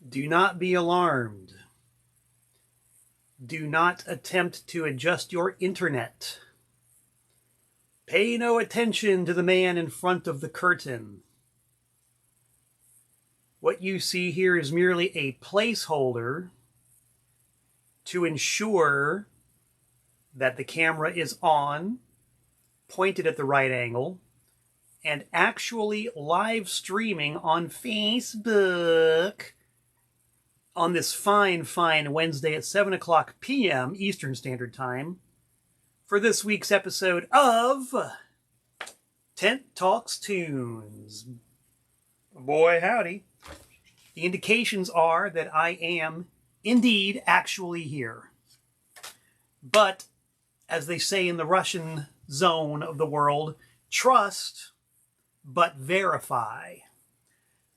Do not be alarmed. Do not attempt to adjust your internet. Pay no attention to the man in front of the curtain. What you see here is merely a placeholder to ensure that the camera is on, pointed at the right angle, and actually live streaming on Facebook on this fine Wednesday at 7 o'clock p.m. Eastern Standard Time for this week's episode of Tent Talks Tunes. Boy, howdy. The indications are that I am indeed actually here. But, as they say in the Russian zone of the world, trust but verify.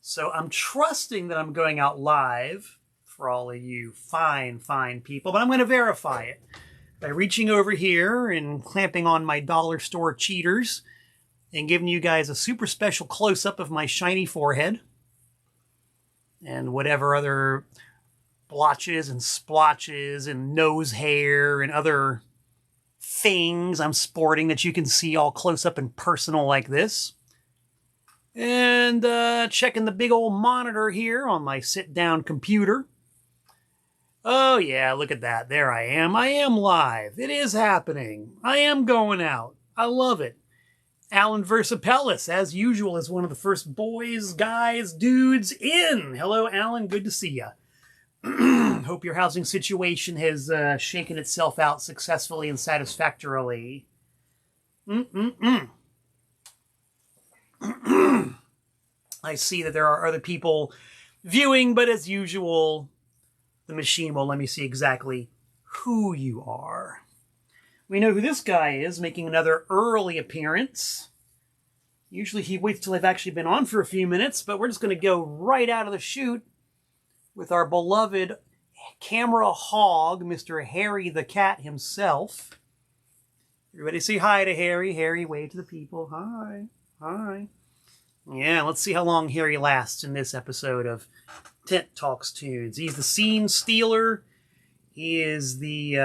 So I'm trusting that I'm going out live for all of you fine people, but I'm going to verify it by reaching over here and clamping on my dollar store cheaters and giving you guys a super special close-up of my shiny forehead and whatever other blotches and splotches and nose hair and other things I'm sporting that you can see all close up and personal like this. And checking the big old monitor here on my sit-down computer. Oh yeah, look at that. There I am. I am live. It is happening. I am going out. I love it. Alan Versapellis, as usual, is one of the first boys, guys, dudes in. Hello, Alan. Good to see you. Hope your housing situation has shaken itself out successfully and satisfactorily. I see that there are other people viewing, but as usual, the machine will let me see exactly who you are. We know who this guy is, making another early appearance. Usually he waits till I've actually been on for a few minutes, but we're just going to go right out of the chute with our beloved camera hog, Mr. Harry the Cat himself. Everybody say hi to Harry. Harry, wave to the people. Hi. Hi. Yeah, let's see how long Harry lasts in this episode of Tent Talks Tunes. He's the scene stealer. He is the...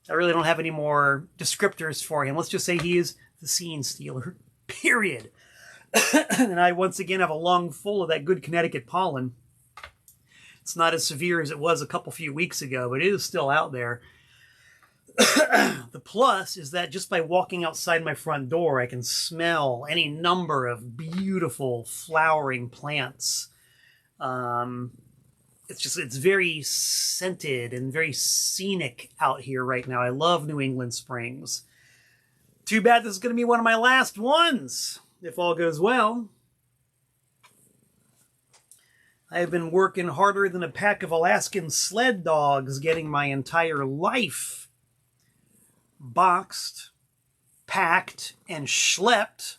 I really don't have any more descriptors for him. Let's just say he is the scene stealer. Period. And I once again have a lung full of that good Connecticut pollen. It's not as severe as it was a few weeks ago, but it is still out there. The plus is that just by walking outside my front door, I can smell any number of beautiful flowering plants. It's very scented and very scenic out here right now. I love New England springs. Too bad this is going to be one of my last ones, if all goes well. I've been working harder than a pack of Alaskan sled dogs getting my entire life boxed, packed, and schlepped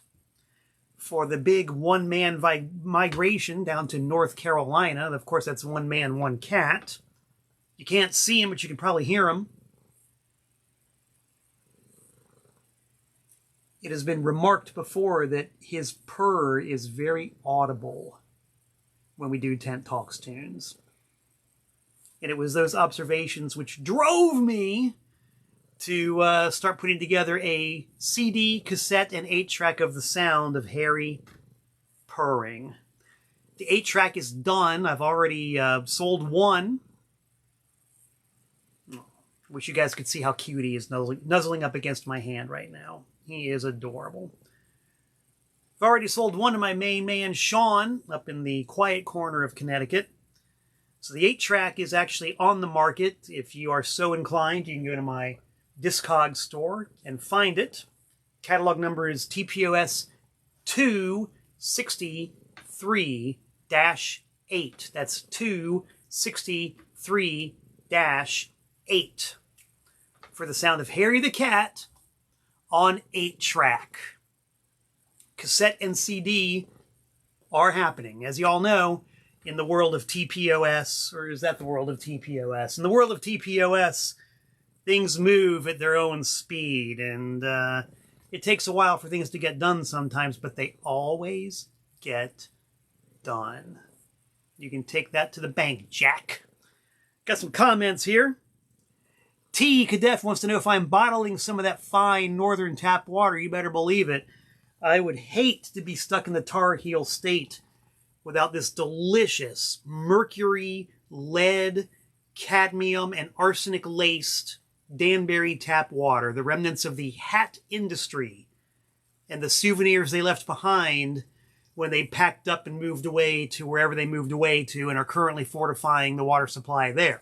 for the big one-man migration down to North Carolina. Of course, that's one man, one cat. You can't see him, but you can probably hear him. It has been remarked before that his purr is very audible when we do Tent Talks Tunes. And it was those observations which drove me to start putting together a CD, cassette, and 8-track of the sound of Harry purring. The 8-track is done. I've already sold one. Wish you guys could see how cute he is nuzzling up against my hand right now. He is adorable. I've already sold one to my main man, Sean, up in the quiet corner of Connecticut. So the 8-track is actually on the market. If you are so inclined, you can go to my Discog store and find it. Catalog number is TPOS 263-8. That's 263-8 for the sound of Harry the Cat on 8-track. Cassette and CD are happening. As you all know, in the world of TPOS, or is that the world of TPOS? In the world of TPOS, things move at their own speed, and it takes a while for things to get done sometimes, but they always get done. You can take that to the bank, Jack. Got some comments here. T. Cadef wants to know if I'm bottling some of that fine northern tap water. You better believe it. I would hate to be stuck in the Tar Heel state without this delicious mercury, lead, cadmium, and arsenic-laced Danbury tap water, the remnants of the hat industry and the souvenirs they left behind when they packed up and moved away to wherever they moved away to and are currently fortifying the water supply there.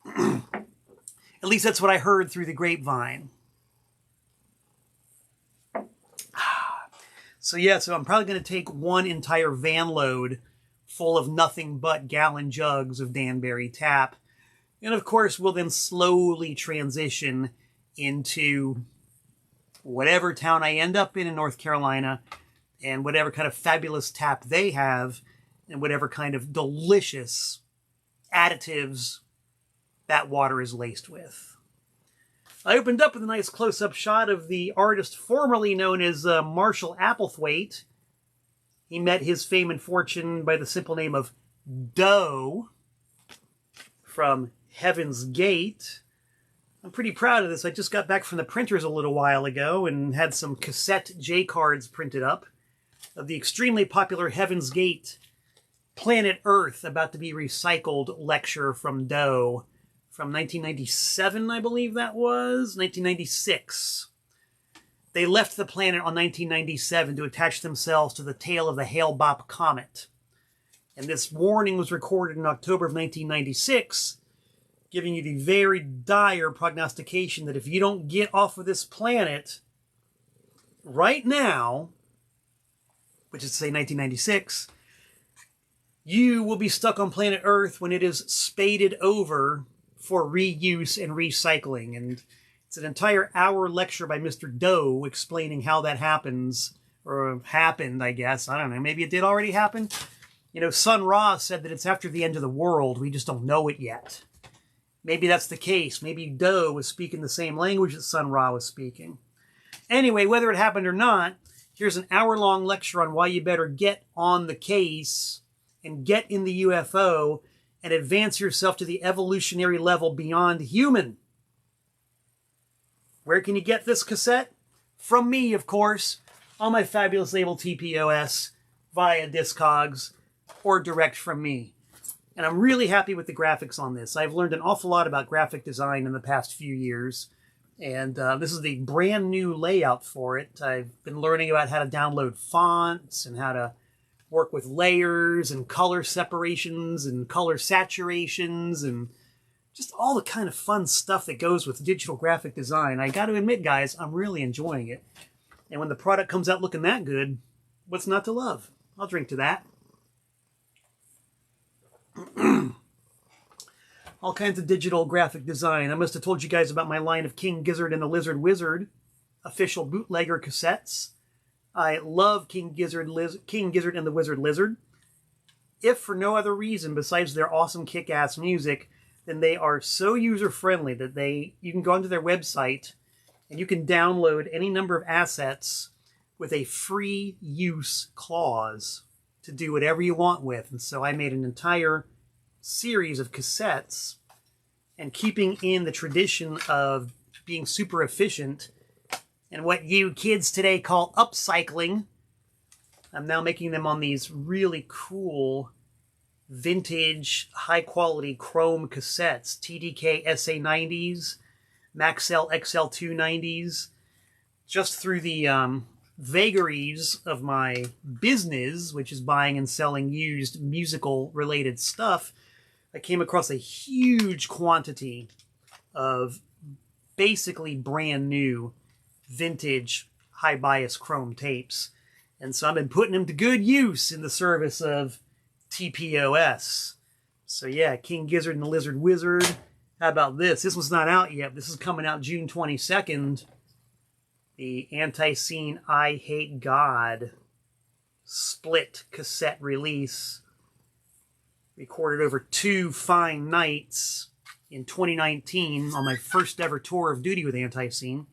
At least that's what I heard through the grapevine. So I'm probably going to take one entire van load full of nothing but gallon jugs of Danbury tap. And of course, we'll then slowly transition into whatever town I end up in North Carolina and whatever kind of fabulous tap they have and whatever kind of delicious additives that water is laced with. I opened up with a nice close-up shot of the artist formerly known as Marshall Applethwaite. He met his fame and fortune by the simple name of Doe from Heaven's Gate. I'm pretty proud of this. I just got back from the printers a little while ago and had some cassette J-cards printed up of the extremely popular Heaven's Gate Planet Earth about to be recycled lecture from Doe from 1997, I believe that was, 1996. They left the planet on 1997 to attach themselves to the tail of the Hale-Bopp comet. And this warning was recorded in October of 1996, giving you the very dire prognostication that if you don't get off of this planet right now, which is to say 1996, you will be stuck on planet Earth when it is spaded over for reuse and recycling. And it's an entire hour lecture by Mr. Doe explaining how that happens, or happened, I guess. I don't know. Maybe it did already happen. You know, Sun Ra said that it's after the end of the world. We just don't know it yet. Maybe that's the case. Maybe Doe was speaking the same language that Sun Ra was speaking. Anyway, whether it happened or not, here's an hour-long lecture on why you better get on the case and get in the UFO and advance yourself to the evolutionary level beyond human. Where can you get this cassette? From me, of course, on my fabulous label TPOS, via Discogs, or direct from me. And I'm really happy with the graphics on this. I've learned an awful lot about graphic design in the past few years. And this is the brand new layout for it. I've been learning about how to download fonts and how to work with layers and color separations and color saturations and just all the kind of fun stuff that goes with digital graphic design. I got to admit, guys, I'm really enjoying it. And when the product comes out looking that good, what's not to love? I'll drink to that. All kinds of digital graphic design. I must have told you guys about my line of King Gizzard and the Lizard Wizard official bootlegger cassettes. I love King Gizzard and the Wizard Lizard. If for no other reason besides their awesome kick-ass music, then they are so user-friendly that you can go onto their website and you can download any number of assets with a free use clause to do whatever you want with. And so I made an entire series of cassettes, and keeping in the tradition of being super efficient and what you kids today call upcycling, I'm now making them on these really cool vintage high-quality chrome cassettes, TDK SA90s, Maxell XL290s, just through the vagaries of my business, which is buying and selling used musical-related stuff. I came across a huge quantity of basically brand new vintage high bias chrome tapes. And so I've been putting them to good use in the service of TPOS. So yeah, King Gizzard and the Lizard Wizard. How about this? This one's not out yet. This is coming out June 22nd. The Anti-Scene I Hate God split cassette release. Recorded over 2 fine nights in 2019 on my first ever tour of duty with Anti-Scene.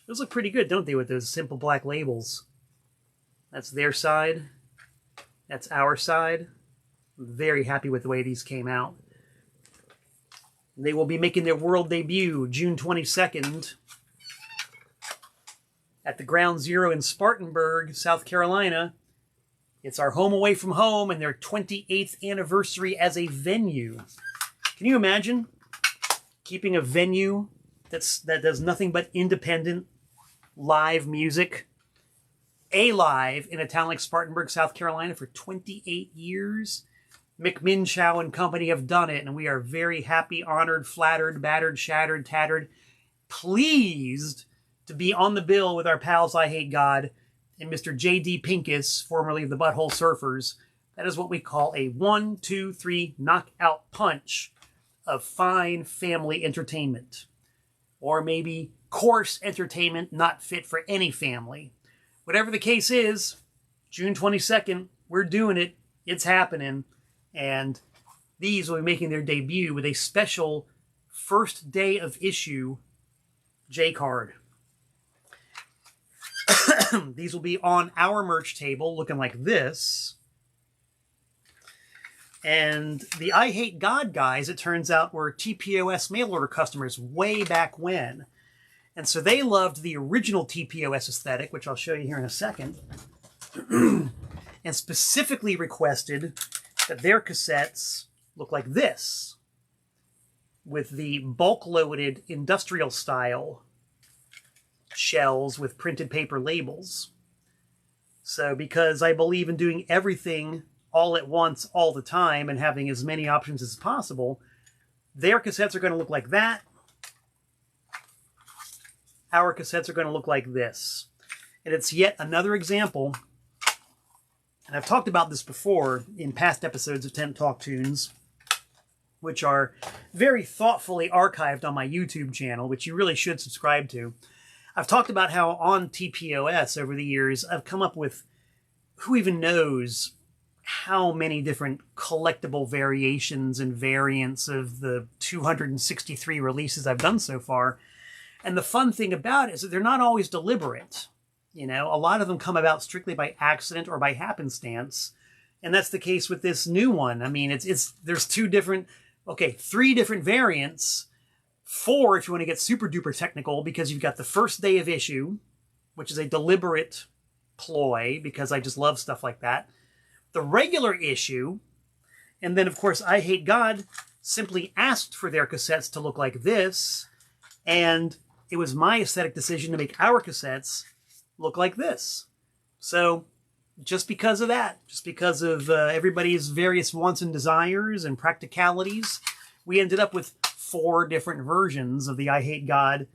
Those look pretty good, don't they, with those simple black labels? That's their side. That's our side. I'm very happy with the way these came out. They will be making their world debut June 22nd at the Ground Zero in Spartanburg, South Carolina. It's our home away from home and their 28th anniversary as a venue. Can you imagine keeping a venue that does nothing but independent live music, alive in a town like Spartanburg, South Carolina for 28 years? Mick Minchow and company have done it, and we are very happy, honored, flattered, battered, shattered, tattered, pleased to be on the bill with our pals I Hate God and Mr. J.D. Pincus, formerly of the Butthole Surfers. That is what we call a 1, 2, 3 knockout punch of fine family entertainment. Or maybe coarse entertainment not fit for any family. Whatever the case is, June 22nd, we're doing it. It's happening. And these will be making their debut with a special first day of issue J-card. These will be on our merch table looking like this. And the I Hate God guys, it turns out, were TPOS mail order customers way back when. And so they loved the original TPOS aesthetic, which I'll show you here in a second, and specifically requested that their cassettes look like this, with the bulk-loaded industrial style shells with printed paper labels. So because I believe in doing everything all at once, all the time, and having as many options as possible, their cassettes are going to look like that. Our cassettes are going to look like this. And it's yet another example, and I've talked about this before in past episodes of Tent Talk Tunes, which are very thoughtfully archived on my YouTube channel, which you really should subscribe to. I've talked about how on TPOS over the years, I've come up with who even knows how many different collectible variations and variants of the 263 releases I've done so far. And the fun thing about it is that they're not always deliberate. You know, a lot of them come about strictly by accident or by happenstance. And that's the case with this new one. I mean, there's three different variants. 4 if you want to get super duper technical, because you've got the first day of issue, which is a deliberate ploy because I just love stuff like that. The regular issue, and then of course I Hate God simply asked for their cassettes to look like this, and it was my aesthetic decision to make our cassettes look like this. So just because of that, just because of everybody's various wants and desires and practicalities, we ended up with 4 different versions of the I Hate God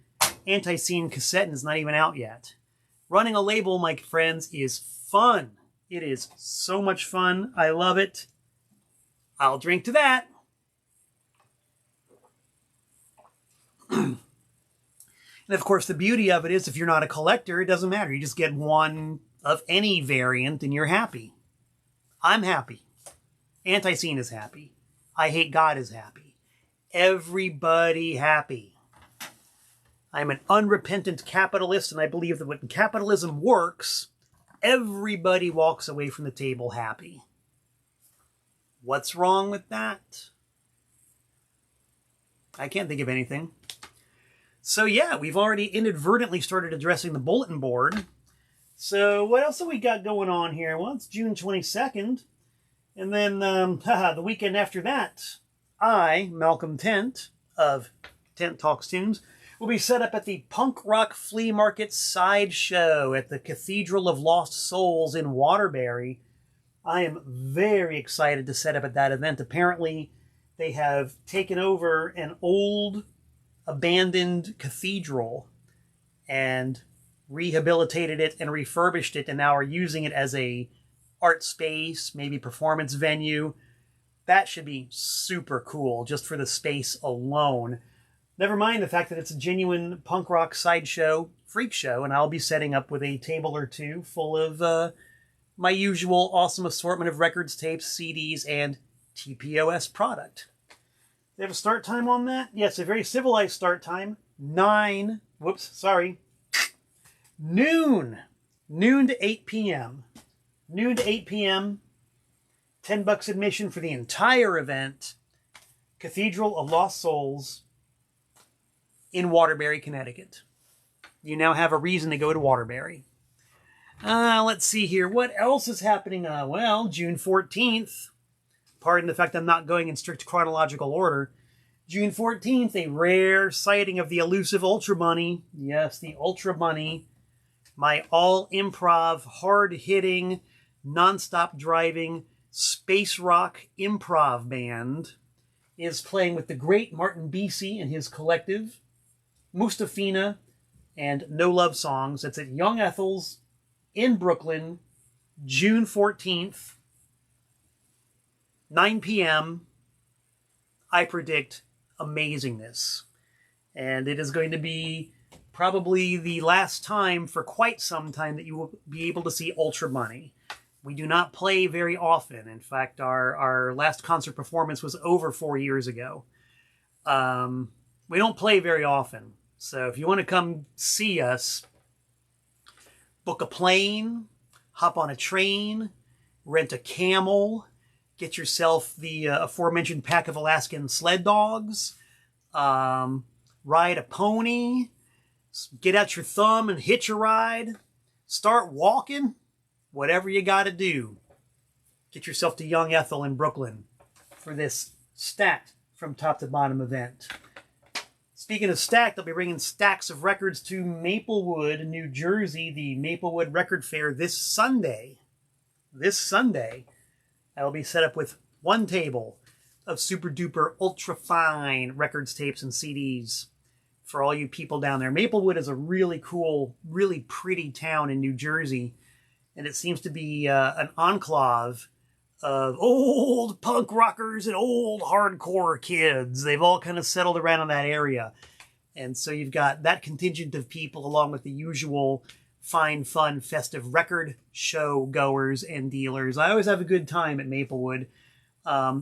anti-scene cassette, and it's not even out yet. Running a label, my friends, is fun. It is so much fun. I love it. I'll drink to that. And of course, the beauty of it is if you're not a collector, it doesn't matter. You just get one of any variant and you're happy. I'm happy. Anti-scene is happy. I Hate God is happy. Everybody happy. I'm an unrepentant capitalist, and I believe that when capitalism works, everybody walks away from the table happy. What's wrong with that? I can't think of anything. So yeah, we've already inadvertently started addressing the bulletin board. So what else have we got going on here? Well, it's June 22nd. And then the weekend after that, I, Malcolm Tent, of Tent Talks Tunes, will be set up at the Punk Rock Flea Market Sideshow at the Cathedral of Lost Souls in Waterbury. I am very excited to set up at that event. Apparently, they have taken over an old, abandoned cathedral and rehabilitated it and refurbished it, and now are using it as a art space, maybe performance venue. That should be super cool just for the space alone. Never mind the fact that it's a genuine punk rock sideshow freak show, and I'll be setting up with a table or two full of my usual awesome assortment of records, tapes, CDs, and TPOS product. They have a start time on that? Yes, a very civilized start time. Noon to 8 p.m. Noon to 8 p.m. $10 admission for the entire event. Cathedral of Lost Souls in Waterbury, Connecticut. You now have a reason to go to Waterbury. Let's see here. What else is happening? Well, June 14th. Pardon the fact I'm not going in strict chronological order. June 14th, a rare sighting of the elusive Ultra Bunny. Yes, the Ultra Bunny. My all-improv, hard-hitting, non-stop driving, space rock improv band is playing with the great Martin Beasy and his collective, Mustafina, and No Love Songs. That's at Young Ethel's in Brooklyn, June 14th, 9 p.m. I predict amazingness. And it is going to be probably the last time for quite some time that you will be able to see Ultra Bunny. We do not play very often. In fact, our last concert performance was over 4 years ago. We don't play very often. So if you want to come see us, book a plane, hop on a train, rent a camel, get yourself the aforementioned pack of Alaskan sled dogs, ride a pony, get out your thumb and hitch a ride, start walking, whatever you got to do. Get yourself to Young Ethel in Brooklyn for this stacked from top to bottom event. Speaking of stacked, they'll be bringing stacks of records to Maplewood, New Jersey, the Maplewood Record Fair this Sunday. This Sunday, I'll be set up with one table of super duper ultra fine records, tapes, and CDs for all you people down there. Maplewood is a really cool, really pretty town in New Jersey, and it seems to be an enclave of old punk rockers and old hardcore kids. They've all kind of settled around in that area. And so you've got that contingent of people along with the usual fine, fun, festive record show goers and dealers. I always have a good time at Maplewood.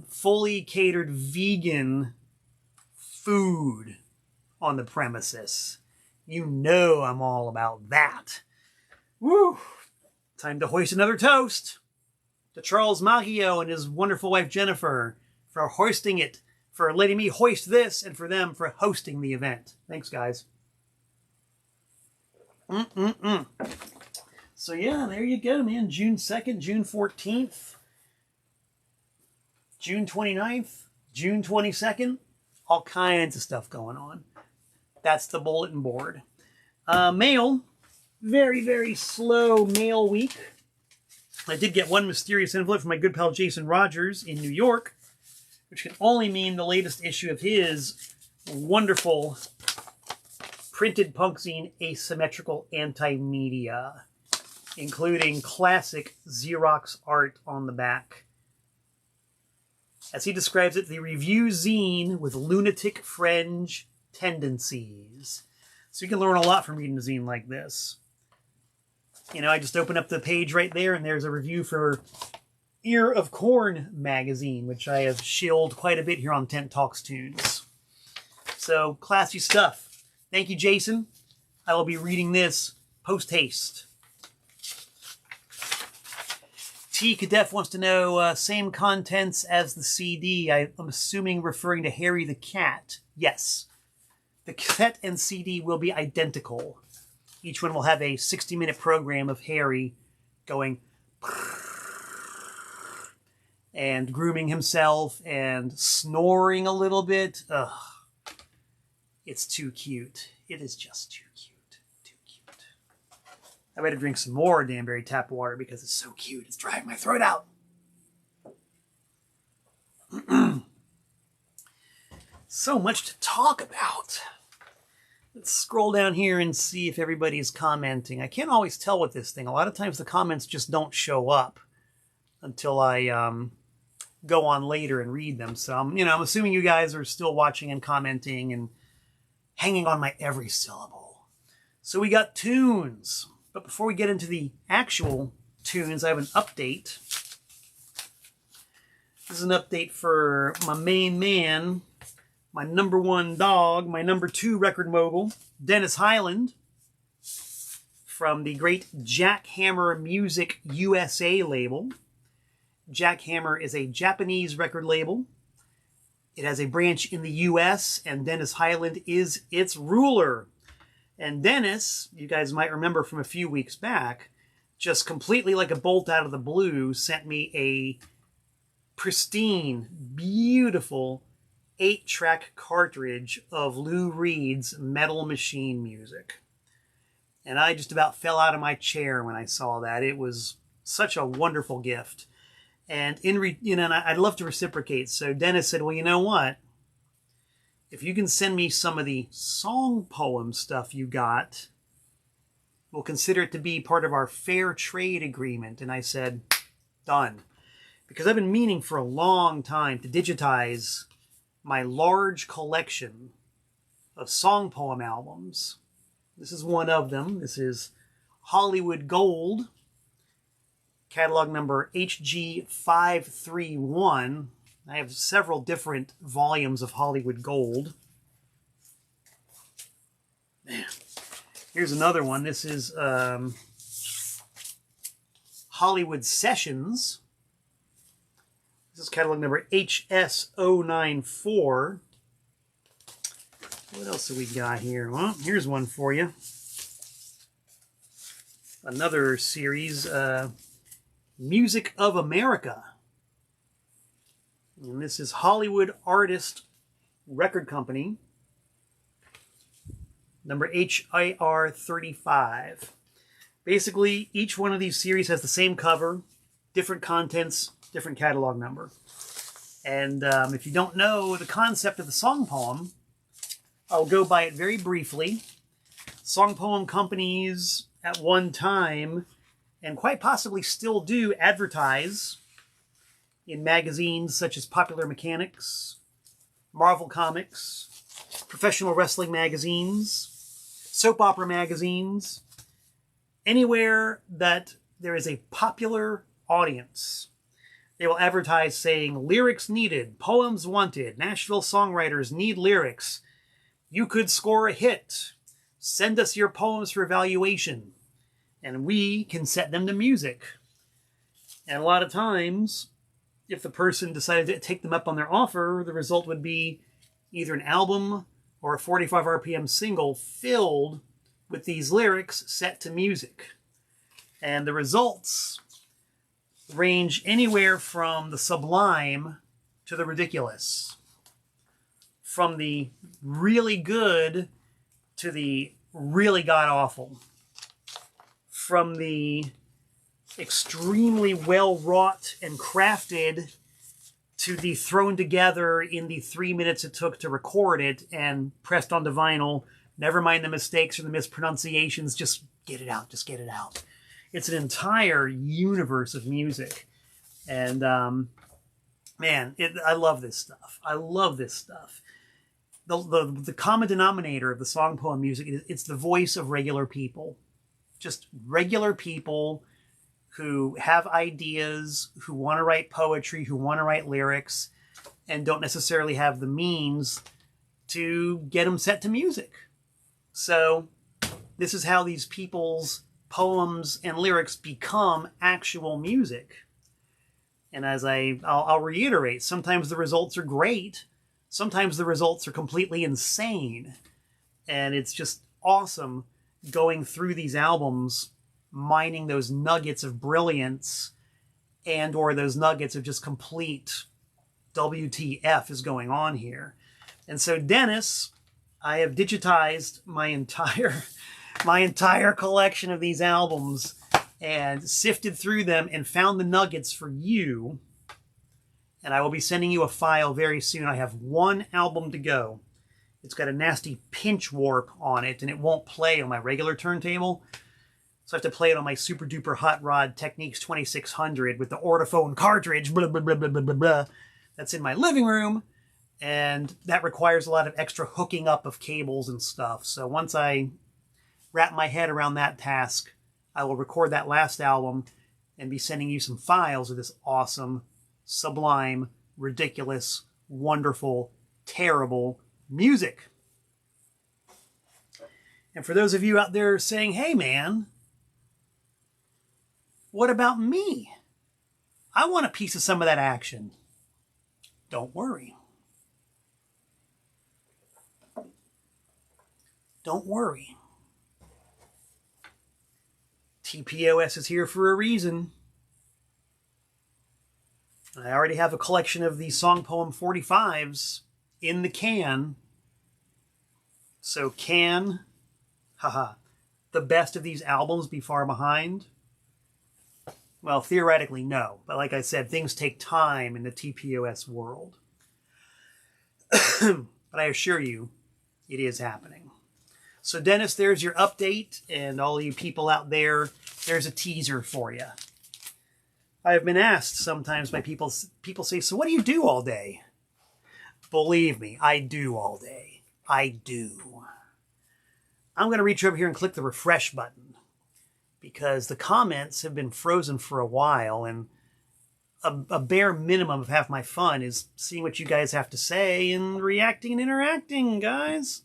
Fully catered vegan food on the premises. You know I'm all about that. Woo! Time to hoist another toast to Charles Maggio and his wonderful wife Jennifer for hoisting it, for letting me hoist this, and for them for hosting the event. Thanks, guys. So yeah, there you go, man. June 2nd, June 14th, June 29th, June 22nd. All kinds of stuff going on. That's the bulletin board. Mail. Very, very slow mail week. I did get one mysterious envelope from my good pal Jason Rogers in New York, which can only mean the latest issue of his wonderful printed punk zine Asymmetrical Anti-Media, including classic Xerox art on the back. As he describes it, the review zine with lunatic fringe tendencies. So you can learn a lot from reading a zine like this. You know, I just open up the page right there, and there's a review for Ear of Corn magazine, which I have shilled quite a bit here on Tent Talks Tunes. So, classy stuff. Thank you, Jason. I will be reading this post-haste. T. Cadef wants to know, same contents as the CD. I'm assuming referring to Harry the Cat. Yes. The cassette and CD will be identical. Each one will have a 60-minute program of Harry going and grooming himself and snoring a little bit. Ugh. It's too cute. It is just too cute. Too cute. I better drink some more Danbury tap water because it's so cute. It's drying my throat out. So much to talk about. Let's scroll down here and see if everybody's commenting. I can't always tell with this thing. A lot of times the comments just don't show up until I go on later and read them. So, I'm assuming you guys are still watching and commenting and hanging on my every syllable. So we got tunes. But before we get into the actual tunes, I have an update. This is an update for my main man, my number one dog, my number two record mogul, Dennis Highland, from the great Jackhammer Music USA label. Jackhammer is a Japanese record label. It has a branch in the US, and Dennis Highland is its ruler. And Dennis, you guys might remember from a few weeks back, just completely like a bolt out of the blue, sent me a pristine, beautiful 8-track cartridge of Lou Reed's Metal Machine music. And I just about fell out of my chair when I saw that. It was such a wonderful gift. And and I'd love to reciprocate. So Dennis said, well, you know what? If you can send me some of the song poem stuff you got, we'll consider it to be part of our fair trade agreement. And I said, done. Because I've been meaning for a long time to digitize my large collection of song poem albums. This is one of them. This is Hollywood Gold, catalog number HG531. I have several different volumes of Hollywood Gold. Man. Here's another one. This is Hollywood Sessions. This is catalog number HS094. What else do we got here? Well, here's one for you. Another series, Music of America. And this is Hollywood Artist Record Company, number HIR35. Basically, each one of these series has the same cover, different contents, different catalog number. And if you don't know the concept of the song poem, I'll go by it very briefly. Song poem companies at one time, and quite possibly still do, advertise in magazines such as Popular Mechanics, Marvel Comics, professional wrestling magazines, soap opera magazines, anywhere that there is a popular audience. They will advertise saying, lyrics needed, poems wanted, Nashville songwriters need lyrics. You could score a hit. Send us your poems for evaluation, and we can set them to music. And a lot of times, if the person decided to take them up on their offer, the result would be either an album or a 45 RPM single filled with these lyrics set to music. And the results range anywhere from the sublime to the ridiculous. From the really good to the really god-awful. From the extremely well-wrought and crafted to the thrown together in the 3 minutes it took to record it and pressed onto vinyl. Never mind the mistakes or the mispronunciations. Just get it out. Just get it out. It's an entire universe of music. And, man, I love this stuff. I love this stuff. The common denominator of the song poem music, it's the voice of regular people. Just regular people who have ideas, who want to write poetry, who want to write lyrics, and don't necessarily have the means to get them set to music. So this is how these people's poems and lyrics become actual music. And as I'll reiterate, sometimes the results are great. Sometimes the results are completely insane. And it's just awesome going through these albums, mining those nuggets of brilliance and or those nuggets of just complete WTF is going on here. And so, Dennis, I have digitized my entire collection of these albums and sifted through them and found the nuggets for you. And I will be sending you a file very soon. I have one album to go. It's got a nasty pinch warp on it, and it won't play on my regular turntable. So I have to play it on my super duper hot rod Technics 2600 with the Ortophone cartridge, blah, blah, blah, blah, blah, blah, blah. That's in my living room. And that requires a lot of extra hooking up of cables and stuff. So once I wrap my head around that task, I will record that last album and be sending you some files of this awesome, sublime, ridiculous, wonderful, terrible music. And for those of you out there saying, hey man, what about me? I want a piece of some of that action. Don't worry. Don't worry. TPOS is here for a reason. I already have a collection of these Song Poem 45s in the can. So can, the best of these albums be far behind? Well, theoretically, no. But like I said, things take time in the TPOS world. But I assure you, it is happening. So Dennis, there's your update, and all you people out there, there's a teaser for you. I have been asked sometimes by people say, so what do you do all day? Believe me, I do all day. I do. I'm going to reach over here and click the refresh button because the comments have been frozen for a while, and a bare minimum of half my fun is seeing what you guys have to say and reacting and interacting, guys.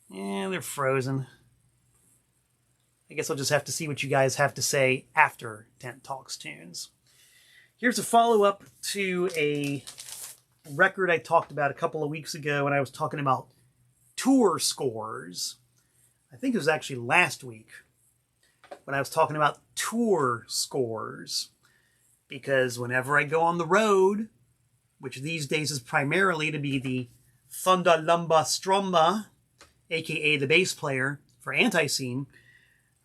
Yeah, they're frozen. I guess I'll just have to see what you guys have to say after Tent Talks Tunes. Here's a follow-up to a record I talked about a couple of weeks ago when I was talking about tour scores. I think it was actually last week when I was talking about tour scores. Because whenever I go on the road, which these days is primarily to be the Thunda Lumba Strumba, aka the bass player for Anti-Scene,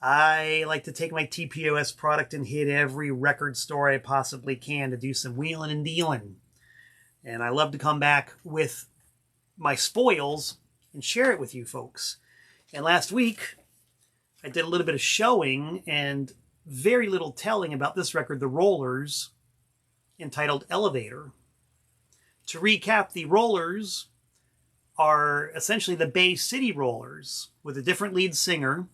I like to take my TPOS product and hit every record store I possibly can to do some wheeling and dealing. And I love to come back with my spoils and share it with you folks. And last week, I did a little bit of showing and very little telling about this record, The Rollers, entitled Elevator. To recap, the Rollers are essentially the Bay City Rollers with a different lead singer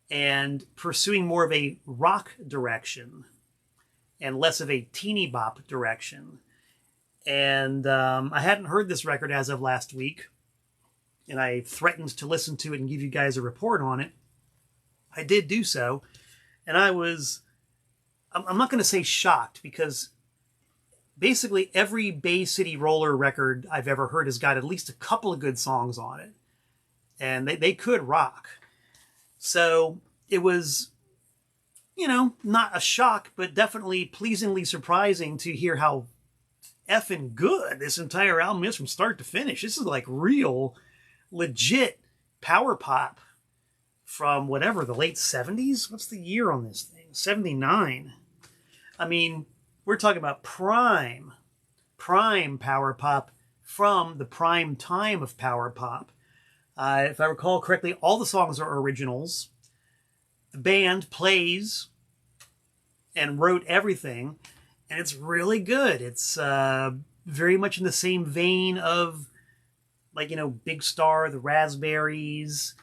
and pursuing more of a rock direction and less of a teeny bop direction. And I hadn't heard this record as of last week, and I threatened to listen to it and give you guys a report on it. I did do so, and I'm not going to say shocked, because basically every Bay City Roller record I've ever heard has got at least a couple of good songs on it. And they could rock. So it was, not a shock, but definitely pleasingly surprising to hear how effing good this entire album is from start to finish. This is like real, legit power pop from whatever, the late 70s? What's the year on this thing? 79. I mean, we're talking about prime power pop from the prime time of power pop. If I recall correctly, all the songs are originals. The band plays and wrote everything, and it's really good. It's very much in the same vein of, Big Star, the Raspberries.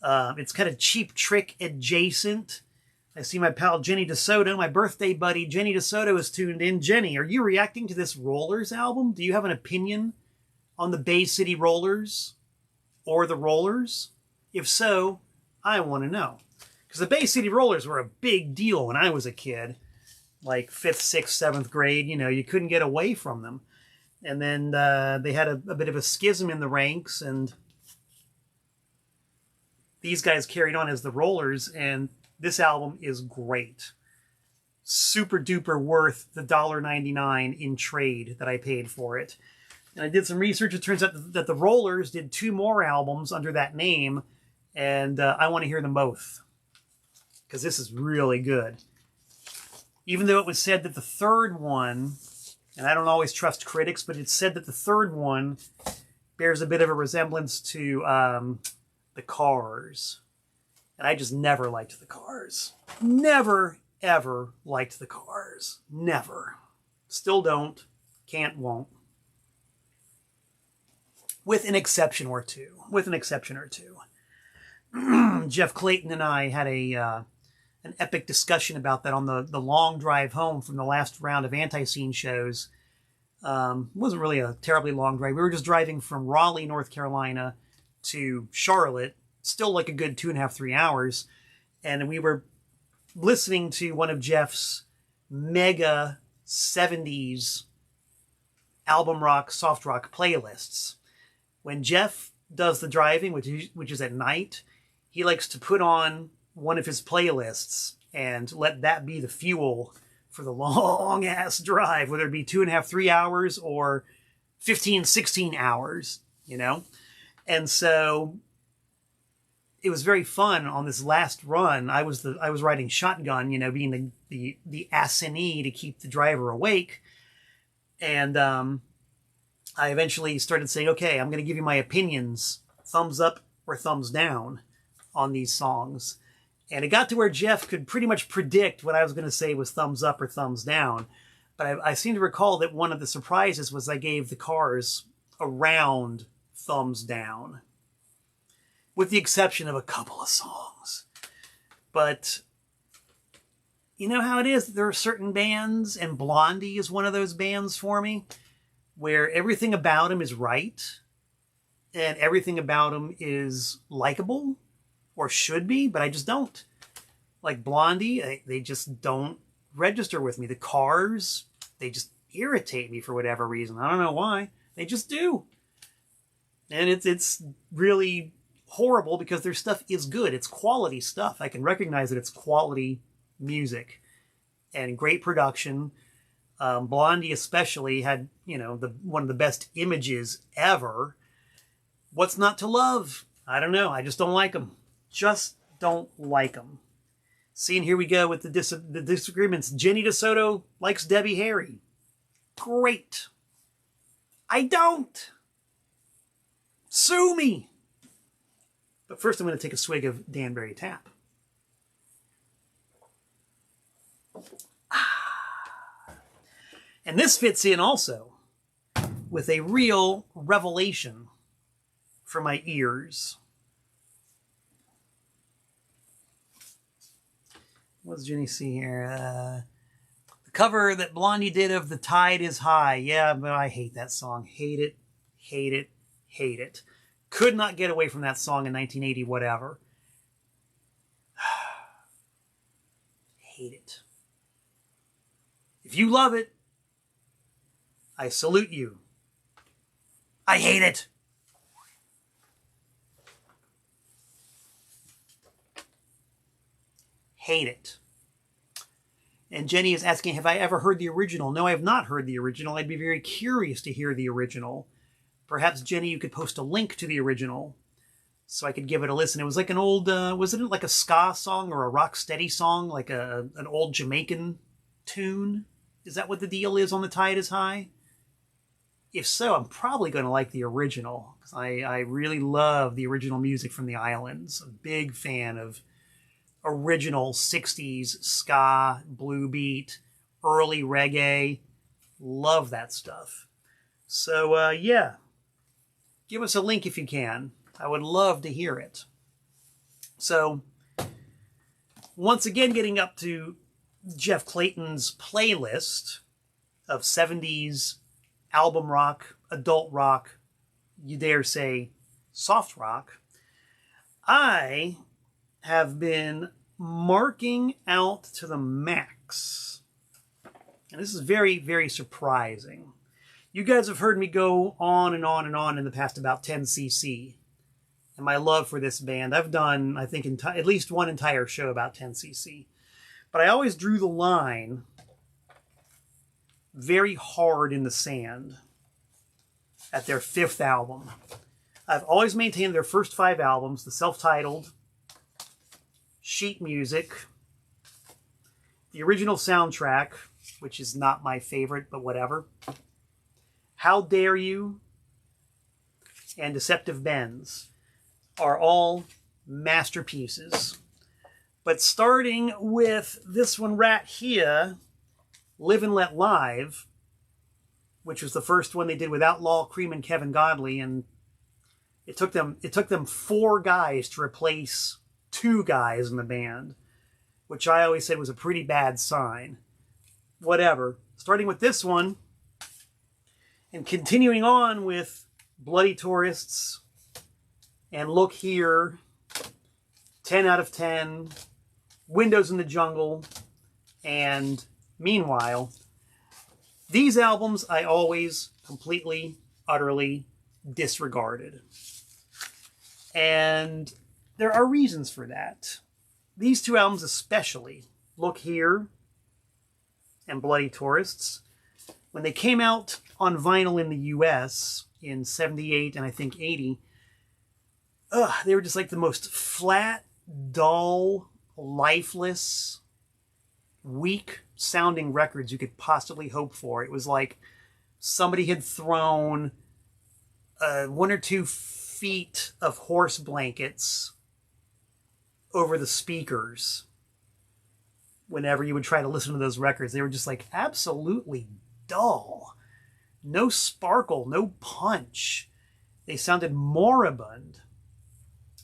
It's kind of Cheap Trick adjacent. I see my pal Jenny DeSoto, my birthday buddy Jenny DeSoto, is tuned in. Jenny, are you reacting to this Rollers album? Do you have an opinion on the Bay City Rollers or the Rollers? If so, I want to know. Because the Bay City Rollers were a big deal when I was a kid. Like 5th, 6th, 7th grade, you couldn't get away from them. And then they had a bit of a schism in the ranks, and these guys carried on as the Rollers, and this album is great. Super duper worth the $1.99 in trade that I paid for it. And I did some research. It turns out that the Rollers did 2 more albums under that name, and I want to hear them both, because this is really good. Even though it was said that the third one, and I don't always trust critics, but it's said that the third one bears a bit of a resemblance to the Cars. And I just never liked the Cars. Never, ever liked the Cars. Never. Still don't. Can't, won't. With an exception or two. Jeff Clayton and I had an epic discussion about that on the long drive home from the last round of Anti-Scene shows. It wasn't really a terribly long drive. We were just driving from Raleigh, North Carolina to Charlotte, still like a good 2.5, 3 hours. And we were listening to one of Jeff's mega 70s album rock, soft rock playlists. When Jeff does the driving, which is at night, he likes to put on one of his playlists and let that be the fuel for the long ass drive, whether it be 2.5, 3 hours or 15, 16 hours, you know? And so it was very fun on this last run. I was riding shotgun, you know, being the assignee to keep the driver awake. And I eventually started saying, okay, I'm going to give you my opinions, thumbs up or thumbs down on these songs. And it got to where Jeff could pretty much predict what I was going to say was thumbs up or thumbs down. But I seem to recall that one of the surprises was I gave the Cars a round thumbs down, with the exception of a couple of songs. But you know how it is? There are certain bands, and Blondie is one of those bands for me, where everything about them is right, and everything about them is likable, or should be, but I just don't. Like Blondie, they just don't register with me. The Cars, they just irritate me for whatever reason. I don't know why. They just do. And it's really horrible because their stuff is good. It's quality stuff. I can recognize that it's quality music and great production. Blondie especially had, you know, one of the best images ever. What's not to love? I don't know. I just don't like them. Just don't like them. See, and here we go with the disagreements. Jenny DeSoto likes Debbie Harry. Great. I don't. Sue me. But first I'm going to take a swig of Danbury Tap. And this fits in also with a real revelation for my ears. What does Jenny see here? The cover that Blondie did of The Tide is High. Yeah, but I hate that song. Hate it, hate it, hate it. Could not get away from that song in 1980, whatever. Hate it. If you love it, I salute you. I hate it. Hate it. And Jenny is asking, have I ever heard the original? No, I have not heard the original. I'd be very curious to hear the original. Perhaps, Jenny, you could post a link to the original so I could give it a listen. It was like an old, wasn't it like a ska song or a rock steady song, like an old Jamaican tune? Is that what the deal is on The Tide is High? If so, I'm probably going to like the original, because I really love the original music from the islands. A big fan of original 60s ska, blue beat, early reggae. Love that stuff. So, yeah. Give us a link if you can. I would love to hear it. So, once again, getting up to Jeff Clayton's playlist of 70s album rock, adult rock, you dare say soft rock, I have been marking out to the max. And this is very, very surprising. You guys have heard me go on and on and on in the past about 10cc and my love for this band. I've done, I think, at least one entire show about 10cc. But I always drew the line very hard in the sand at their 5th album. I've always maintained their first 5 albums, the self-titled, sheet music, the original soundtrack, which is not my favorite, but whatever, How Dare You, and Deceptive Bends are all masterpieces. But starting with this one right here, Live and Let Live, which was the first one they did with Outlaw, Cream, and Kevin Godley, and it took them 4 guys to replace 2 guys in the band, which I always said was a pretty bad sign. Whatever. Starting with this one, and continuing on with Bloody Tourists, and Look Here, 10 out of 10, Windows in the Jungle, and Meanwhile, these albums I always completely, utterly disregarded. And there are reasons for that. These two albums especially, Look Here and Bloody Tourists, when they came out on vinyl in the US in 78 and I think 80, they were just like the most flat, dull, lifeless, weak sounding records you could possibly hope for. It was like somebody had thrown 1 or 2 feet of horse blankets over the speakers whenever you would try to listen to those records. They were just like absolutely dull. No sparkle, no punch. They sounded moribund.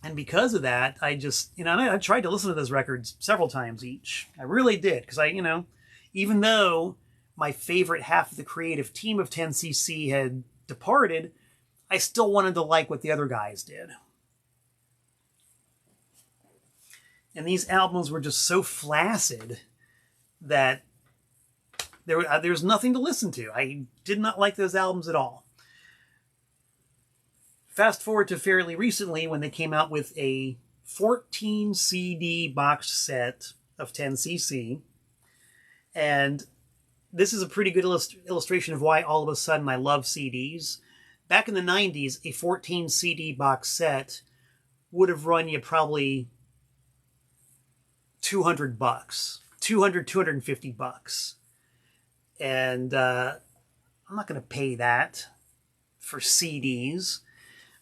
And because of that, I just, I tried to listen to those records several times each. I really did, because even though my favorite half of the creative team of 10cc had departed, I still wanted to like what the other guys did. And these albums were just so flaccid that there's nothing to listen to. I did not like those albums at all. Fast forward to fairly recently when they came out with a 14 CD boxed set of 10cc. And this is a pretty good illustration of why all of a sudden I love CDs. Back in the 90s, a 14 CD box set would have run you probably $200, $250. And I'm not going to pay that for CDs.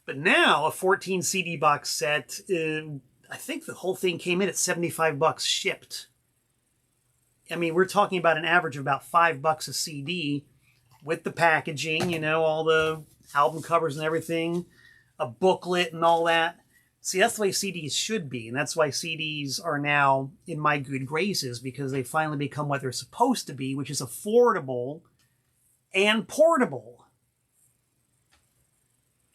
But now a 14 CD box set, I think the whole thing came in at $75 shipped. I mean, we're talking about an average of about $5 a CD with the packaging, all the album covers and everything, a booklet and all that. See, that's the way CDs should be. And that's why CDs are now in my good graces, because they finally become what they're supposed to be, which is affordable and portable.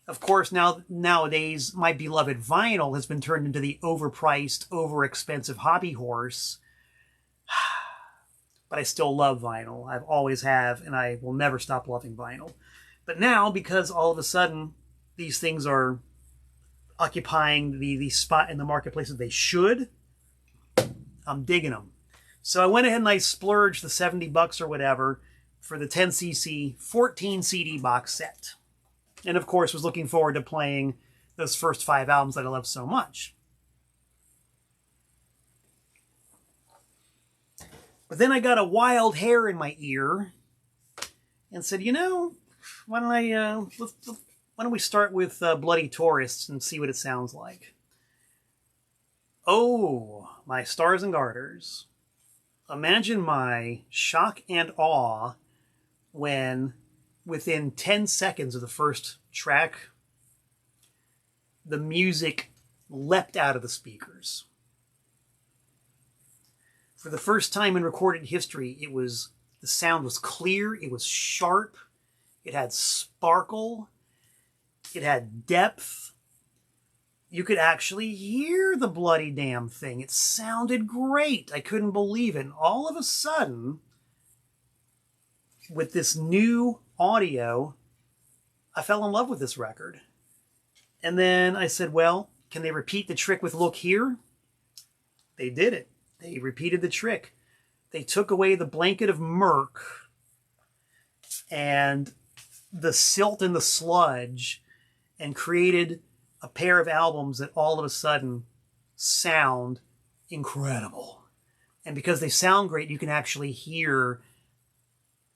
Of course, nowadays, my beloved vinyl has been turned into the overpriced, overexpensive hobby horse. But I still love vinyl. I've always have, and I will never stop loving vinyl. But now, because all of a sudden these things are occupying the spot in the marketplace that they should, I'm digging them. So I went ahead and I splurged the $70 or whatever for the 10cc 14 CD box set. And of course was looking forward to playing those first 5 albums that I love so much. But then I got a wild hair in my ear and said, why don't we start with Bloody Tourists and see what it sounds like? Oh, my stars and garters. Imagine my shock and awe when, within 10 seconds of the first track, the music leapt out of the speakers. For the first time in recorded history, the sound was clear, it was sharp, it had sparkle, it had depth. You could actually hear the bloody damn thing. It sounded great. I couldn't believe it. And all of a sudden, with this new audio, I fell in love with this record. And then I said, well, can they repeat the trick with Look Here? They did it. They repeated the trick. They took away the blanket of murk and the silt and the sludge and created a pair of albums that all of a sudden sound incredible. And because they sound great, you can actually hear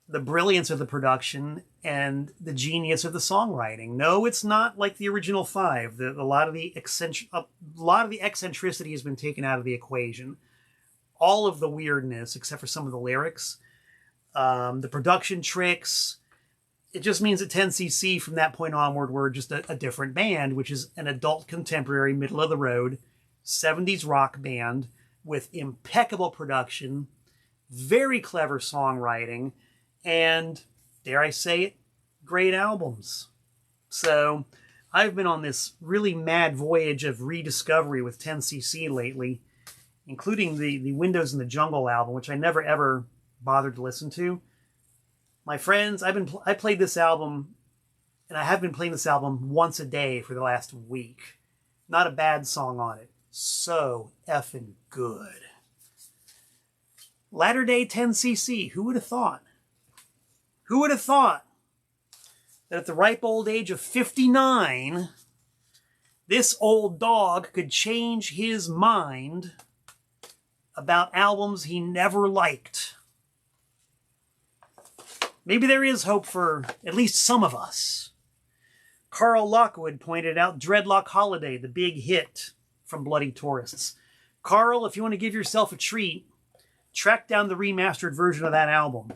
the brilliance of the production and the genius of the songwriting. No, it's not like the original 5. A lot of the eccentricity has been taken out of the equation. All of the weirdness, except for some of the lyrics, the production tricks. It just means that 10cc from that point onward were just a different band, which is an adult contemporary, middle of the road, 70s rock band with impeccable production, very clever songwriting, and, dare I say it, great albums. So I've been on this really mad voyage of rediscovery with 10cc lately, including the Windows in the Jungle album, which I never ever bothered to listen to. My friends, I played this album, and I have been playing this album once a day for the last week. Not a bad song on it. So effing good. Latter Day 10cc. Who would have thought? Who would have thought that at the ripe old age of 59, this old dog could change his mind about albums he never liked? Maybe there is hope for at least some of us. Carl Lockwood pointed out Dreadlock Holiday, the big hit from Bloody Tourists. Carl, if you want to give yourself a treat, track down the remastered version of that album.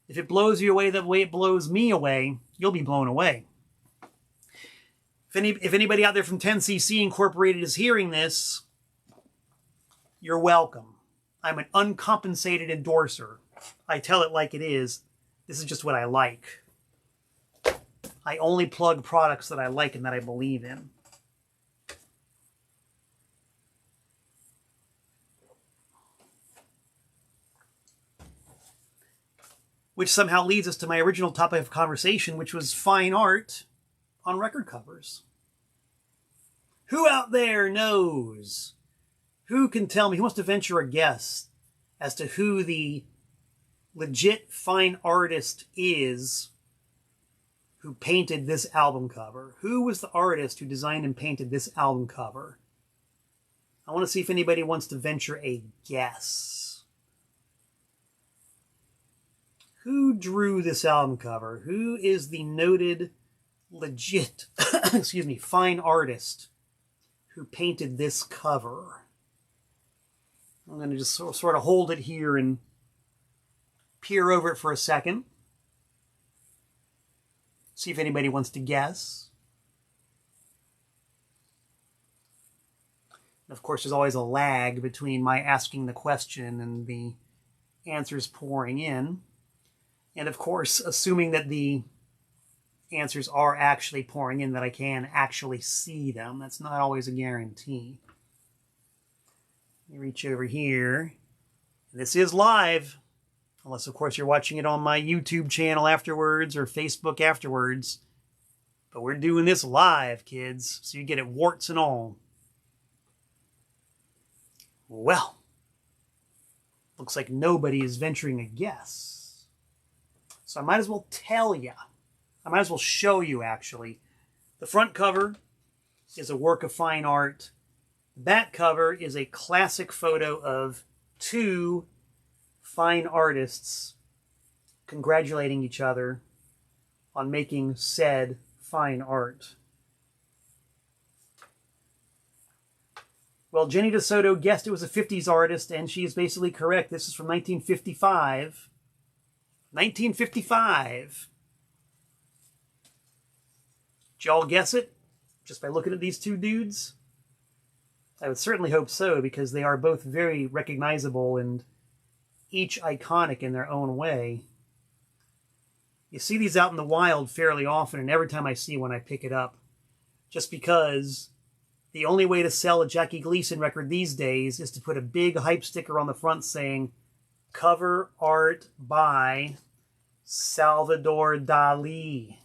If it blows you away the way it blows me away, you'll be blown away. If anybody out there from 10cc Incorporated is hearing this, you're welcome. I'm an uncompensated endorser. I tell it like it is. This is just what I like. I only plug products that I like and that I believe in. Which somehow leads us to my original topic of conversation, which was fine art on record covers. Who out there knows? Who can tell me? Who wants to venture a guess as to who the legit fine artist is who painted this album cover? Who was the artist who designed and painted this album cover? I want to see if anybody wants to venture a guess. Who drew this album cover? Who is the noted, legit, excuse me, fine artist who painted this cover? I'm going to just sort of hold it here and peer over it for a second. See if anybody wants to guess. And of course, there's always a lag between my asking the question and the answers pouring in. And of course, assuming that the answers are actually pouring in, that I can actually see them. That's not always a guarantee. Let me reach over here. This is live. Unless, of course, you're watching it on my YouTube channel afterwards or Facebook afterwards. But we're doing this live, kids. So you get it warts and all. Well. Looks like nobody is venturing a guess. So I might as well tell you. I might as well show you, actually. The front cover is a work of fine art. The back cover is a classic photo of two fine artists congratulating each other on making said fine art. Well, Jenny DeSoto guessed it was a 50s artist, and she is basically correct. This is from 1955. 1955. Did y'all guess it? Just by looking at these two dudes? I would certainly hope so, because they are both very recognizable and each iconic in their own way. You see these out in the wild fairly often, and every time I see one, I pick it up. Just because the only way to sell a Jackie Gleason record these days is to put a big hype sticker on the front saying, cover art by Salvador Dali.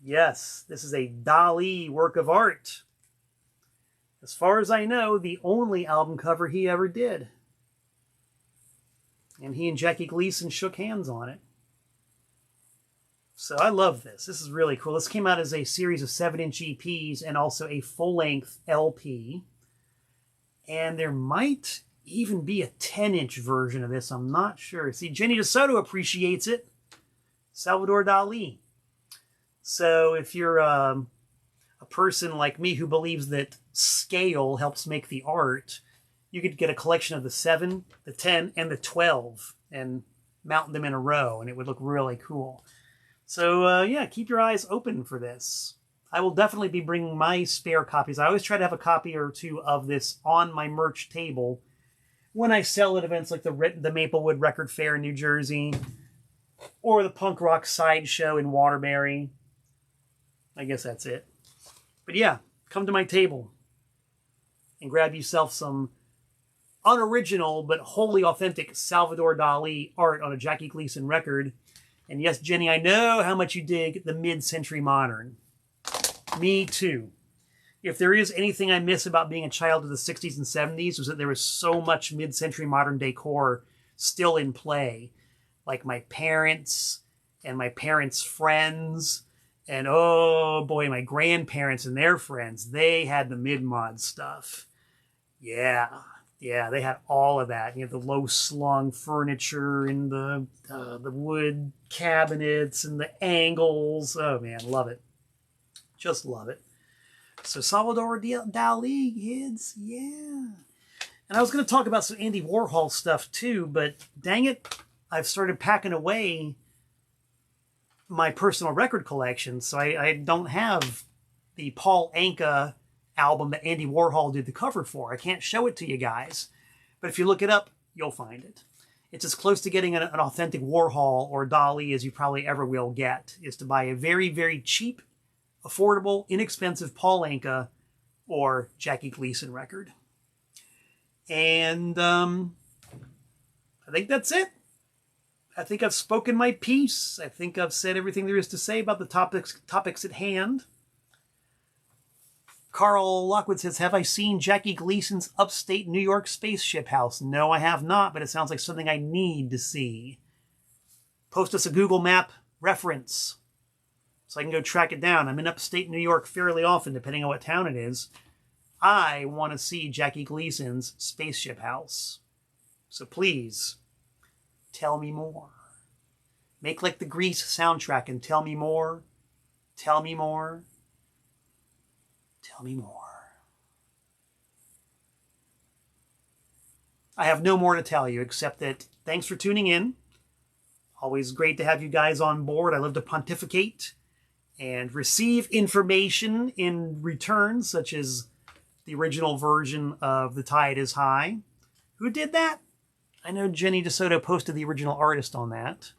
Yes, this is a Dali work of art. As far as I know, the only album cover he ever did. And he and Jackie Gleason shook hands on it. So I love this. This is really cool. This came out as a series of 7-inch EPs and also a full-length LP. And there might even be a 10-inch version of this. I'm not sure. See, Jenny DeSoto appreciates it. Salvador Dali. So if you're a person like me who believes that scale helps make the art, you could get a collection of the 7, the 10, and the 12 and mount them in a row, and it would look really cool. So, yeah, keep your eyes open for this. I will definitely be bringing my spare copies. I always try to have a copy or two of this on my merch table when I sell at events like the Maplewood Record Fair in New Jersey or the Punk Rock Sideshow in Waterbury. I guess that's it. But yeah, come to my table and grab yourself some unoriginal but wholly authentic Salvador Dali art on a Jackie Gleason record. And yes, Jenny, I know how much you dig the mid-century modern. Me too. If there is anything I miss about being a child of the 60s and 70s, was that there was so much mid-century modern decor still in play. Like my parents and my parents' friends, and oh boy, my grandparents and their friends, they had the mid-mod stuff. Yeah, they had all of that. You know, the low-slung furniture and the wood cabinets and the angles. Oh man, love it. Just love it. So Salvador Dali, kids, yeah. And I was going to talk about some Andy Warhol stuff too, but dang it, I've started packing away my personal record collection, so I don't have the Paul Anka album that Andy Warhol did the cover for. I can't show it to you guys, but if you look it up, you'll find it. It's as close to getting an authentic Warhol or Dali as you probably ever will get, is to buy a very, very cheap, affordable, inexpensive Paul Anka or Jackie Gleason record. And I think that's it. I think I've spoken my piece. I think I've said everything there is to say about the topics at hand. Carl Lockwood says, have I seen Jackie Gleason's upstate New York spaceship house? No, I have not, but it sounds like something I need to see. Post us a Google Map reference so I can go track it down. I'm in upstate New York fairly often, depending on what town it is. I want to see Jackie Gleason's spaceship house. So please, tell me more. Make like the Grease soundtrack and tell me more. Tell me more. Tell me more. I have no more to tell you except that thanks for tuning in. Always great to have you guys on board. I love to pontificate and receive information in return, such as the original version of The Tide is High. Who did that? I know Jenny DeSoto posted the original artist on that,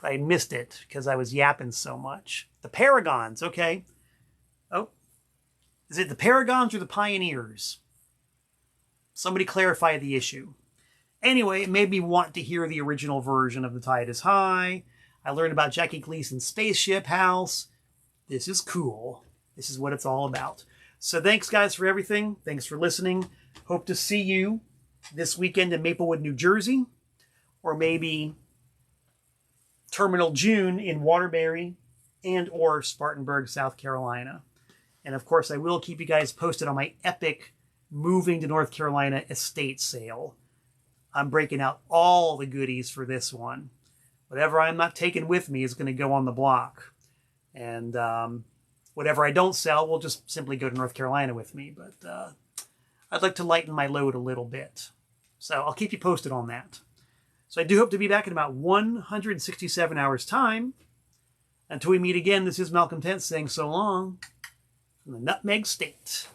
but I missed it because I was yapping so much. The Paragons, okay. Oh, is it the Paragons or the Pioneers? Somebody clarify the issue. Anyway, it made me want to hear the original version of The Tide is High. I learned about Jackie Gleason's spaceship house. This is cool. This is what it's all about. So thanks, guys, for everything. Thanks for listening. Hope to see you this weekend in Maplewood, New Jersey, or maybe Terminal June in Waterbury and or Spartanburg, South Carolina. And of course, I will keep you guys posted on my epic moving to North Carolina estate sale. I'm breaking out all the goodies for this one. Whatever I'm not taking with me is going to go on the block. And whatever I don't sell will just simply go to North Carolina with me. But I'd like to lighten my load a little bit. So I'll keep you posted on that. So I do hope to be back in about 167 hours' time. Until we meet again, this is Malcolm Tent saying so long from the Nutmeg State.